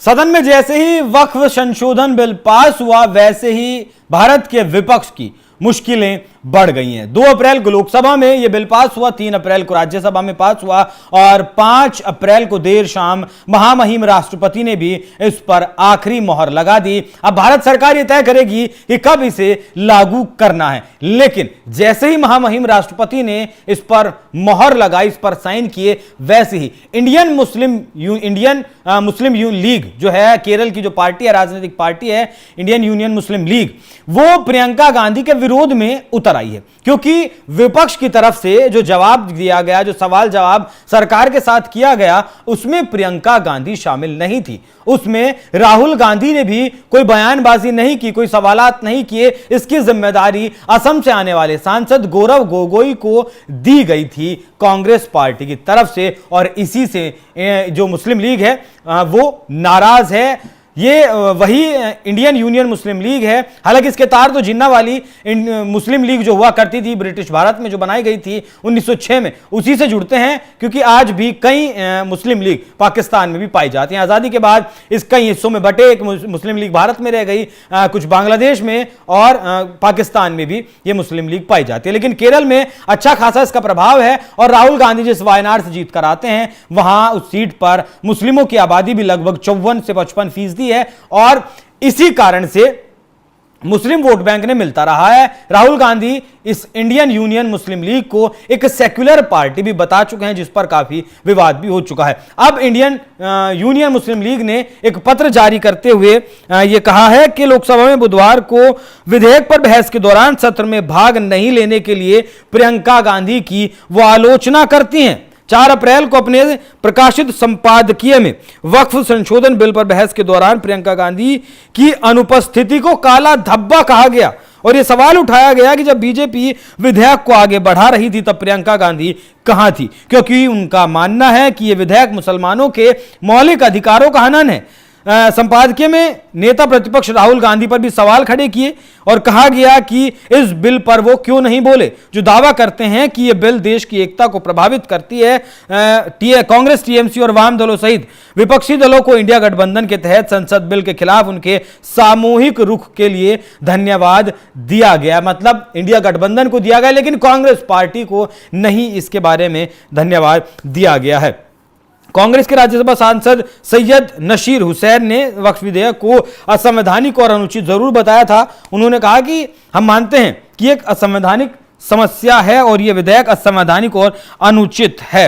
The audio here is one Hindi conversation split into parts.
सदन में जैसे ही वक्फ संशोधन बिल पास हुआ वैसे ही भारत के विपक्ष की मुश्किलें बढ़ गई हैं। 2 अप्रैल को लोकसभा में यह बिल पास हुआ, 3 अप्रैल को राज्यसभा में पास हुआ और 5 अप्रैल को देर शाम महामहिम राष्ट्रपति ने भी इस पर आखिरी मोहर लगा दी। अब भारत सरकार यह तय करेगी कि कब इसे लागू करना है, लेकिन जैसे ही महामहिम राष्ट्रपति ने इस पर मोहर लगाई, इस पर साइन किए, वैसे ही इंडियन मुस्लिम लीग जो है, केरल की जो पार्टी है, राजनीतिक पार्टी है इंडियन यूनियन मुस्लिम लीग, वो प्रियंका गांधी के विरोध में उतर आई है। क्योंकि विपक्ष की तरफ से जो जवाब दिया गया, जो सवाल जवाब सरकार के साथ किया गया, उसमें प्रियंका गांधी शामिल नहीं थी। उसमें राहुल गांधी ने भी कोई बयानबाजी नहीं की, कोई सवालात नहीं किए। इसकी जिम्मेदारी असम से आने वाले सांसद गौरव गोगोई को दी गई थी कांग्रेस पार्टी की तरफ से, और इसी से जो मुस्लिम लीग है वो नाराज है। ये वही इंडियन यूनियन मुस्लिम लीग है। हालांकि इसके तार तो जिन्ना वाली मुस्लिम लीग जो हुआ करती थी ब्रिटिश भारत में, जो बनाई गई थी 1906 में, उसी से जुड़ते हैं। क्योंकि आज भी कई मुस्लिम लीग पाकिस्तान में भी पाई जाती हैं। आज़ादी के बाद इस कई हिस्सों में बटे, एक मुस्लिम लीग भारत में रह गई, कुछ बांग्लादेश में और पाकिस्तान में भी ये मुस्लिम लीग पाई जाती है। लेकिन केरल में अच्छा खासा इसका प्रभाव है और राहुल गांधी जिस वायनाड से जीत कर आते हैं, वहां उस सीट पर मुस्लिमों की आबादी भी लगभग 54 से 55% है और इसी कारण से मुस्लिम वोट बैंक ने मिलता रहा है। राहुल गांधी इस इंडियन यूनियन मुस्लिम लीग को एक सेक्युलर पार्टी भी बता चुके हैं, जिस पर काफी विवाद भी हो चुका है। अब इंडियन यूनियन मुस्लिम लीग ने एक पत्र जारी करते हुए यह कहा है कि लोकसभा में बुधवार को विधेयक पर बहस के दौरान सत्र में भाग नहीं लेने के लिए प्रियंका गांधी की वो आलोचना करती हैं। 4 अप्रैल को अपने प्रकाशित संपादकीय में वक्फ संशोधन बिल पर बहस के दौरान प्रियंका गांधी की अनुपस्थिति को काला धब्बा कहा गया और यह सवाल उठाया गया कि जब बीजेपी विधेयक को आगे बढ़ा रही थी तब प्रियंका गांधी कहां थी, क्योंकि उनका मानना है कि यह विधेयक मुसलमानों के मौलिक अधिकारों का हनन है। संपादकीय में नेता प्रतिपक्ष राहुल गांधी पर भी सवाल खड़े किए और कहा गया कि इस बिल पर वो क्यों नहीं बोले, जो दावा करते हैं कि यह बिल देश की एकता को प्रभावित करती है। कांग्रेस, टीएमसी और वाम दलों सहित विपक्षी दलों को इंडिया गठबंधन के तहत संसद बिल के खिलाफ उनके सामूहिक रुख के लिए धन्यवाद दिया गया। मतलब इंडिया गठबंधन को दिया गया, लेकिन कांग्रेस पार्टी को नहीं इसके बारे में धन्यवाद दिया गया है। कांग्रेस के राज्यसभा सांसद सैयद नशीर हुसैन ने वक्फ विधेयक को असंवैधानिक और अनुचित जरूर बताया था। उन्होंने कहा कि हम मानते हैं कि एक असंवैधानिक समस्या है और यह विधेयक असंवैधानिक और अनुचित है।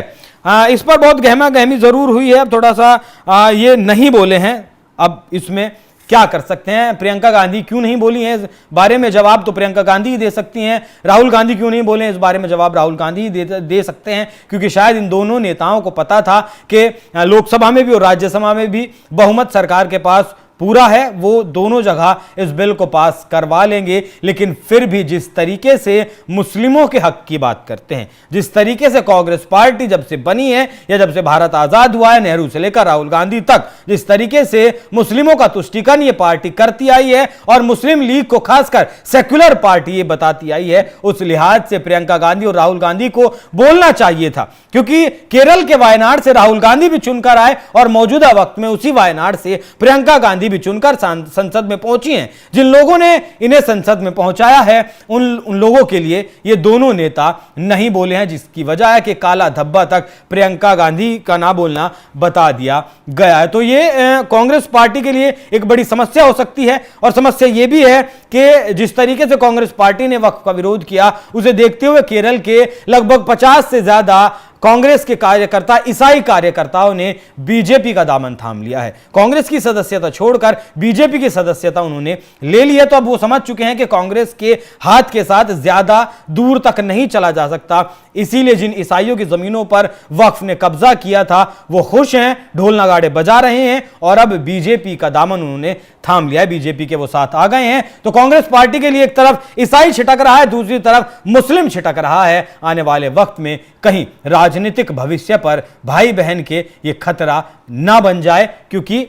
इस पर बहुत गहमा गहमी जरूर हुई है। अब थोड़ा सा ये नहीं बोले हैं, अब इसमें क्या कर सकते हैं। प्रियंका गांधी क्यों नहीं बोली हैं इस बारे में जवाब तो प्रियंका गांधी ही दे सकती हैं। राहुल गांधी क्यों नहीं बोले इस बारे में जवाब राहुल गांधी ही दे सकते हैं, क्योंकि शायद इन दोनों नेताओं को पता था कि लोकसभा में भी और राज्यसभा में भी बहुमत सरकार के पास पूरा है, वो दोनों जगह इस बिल को पास करवा लेंगे। लेकिन फिर भी जिस तरीके से मुस्लिमों के हक की बात करते हैं, जिस तरीके से कांग्रेस पार्टी जब से बनी है या जब से भारत आजाद हुआ है, नेहरू से लेकर राहुल गांधी तक, जिस तरीके से मुस्लिमों का तुष्टीकरण ये पार्टी करती आई है और मुस्लिम लीग को खासकर सेक्युलर पार्टी ये बताती आई है, उस लिहाज से प्रियंका गांधी और राहुल गांधी को बोलना चाहिए था। क्योंकि केरल के वायनाड से राहुल गांधी भी चुनकर आए और मौजूदा वक्त में उसी वायनाड से प्रियंका गांधी भी चुनकर संसद में पहुंची हैं। जिन लोगों ने इन्हें संसद में पहुंचाया है उन लोगों के लिए ये दोनों नेता नहीं बोले हैं, जिसकी वजह है कि काला धब्बा तक प्रियंका गांधी का ना बोलना बता दिया गया है। तो ये कांग्रेस पार्टी के लिए एक बड़ी समस्या हो सकती है। और समस्या ये भी है कि जिस तरीके से कांग्रेस पार्टी ने वक्फ का विरोध किया, उसे देखते हुए केरल के लगभग 50 से ज्यादा कांग्रेस के कार्यकर्ता, ईसाई कार्यकर्ताओं ने बीजेपी का दामन थाम लिया है। कांग्रेस की सदस्यता छोड़कर बीजेपी की सदस्यता उन्होंने ले ली है। तो अब वो समझ चुके हैं कि कांग्रेस के हाथ के साथ ज्यादा दूर तक नहीं चला जा सकता। इसीलिए जिन ईसाइयों की जमीनों पर वक्फ ने कब्जा किया था वो खुश हैं, ढोल नगाड़े बजा रहे हैं और अब बीजेपी का दामन उन्होंने थाम लिया है, बीजेपी के वो साथ आ गए हैं। तो कांग्रेस पार्टी के लिए एक तरफ ईसाई छिटक रहा है, दूसरी तरफ मुस्लिम छिटक रहा है। आने वाले वक्त में कहीं राजनीतिक भविष्य पर भाई बहन के ये खतरा ना बन जाए, क्योंकि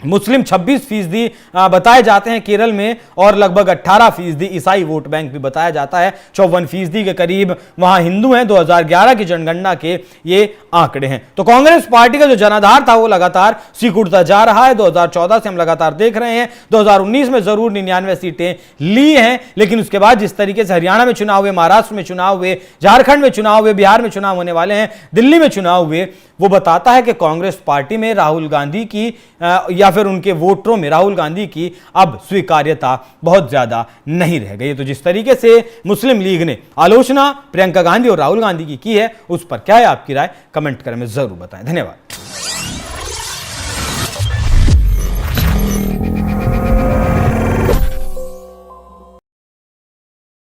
मुस्लिम 26% बताए जाते हैं केरल में, और लगभग 18% ईसाई वोट बैंक भी बताया जाता है। 54% के करीब वहां हिंदू हैं। 2011 की जनगणना के ये आंकड़े हैं। तो कांग्रेस पार्टी का जो जनाधार था वो लगातार सिकुड़ता जा रहा है। 2014 से हम लगातार देख रहे हैं। 2019 में जरूर 99 सीटें ली हैं, लेकिन उसके बाद जिस तरीके से हरियाणा में चुनाव हुए, महाराष्ट्र में चुनाव हुए, झारखंड में चुनाव हुए, बिहार में चुनाव होने वाले हैं, दिल्ली में चुनाव हुए, वो बताता है कि कांग्रेस पार्टी में राहुल गांधी की या फिर उनके वोटरों में राहुल गांधी की अब स्वीकार्यता बहुत ज्यादा नहीं रह गई। तो जिस तरीके से मुस्लिम लीग ने आलोचना प्रियंका गांधी और राहुल गांधी की है, उस पर क्या है आपकी राय, कमेंट करें में जरूर बताएं। धन्यवाद।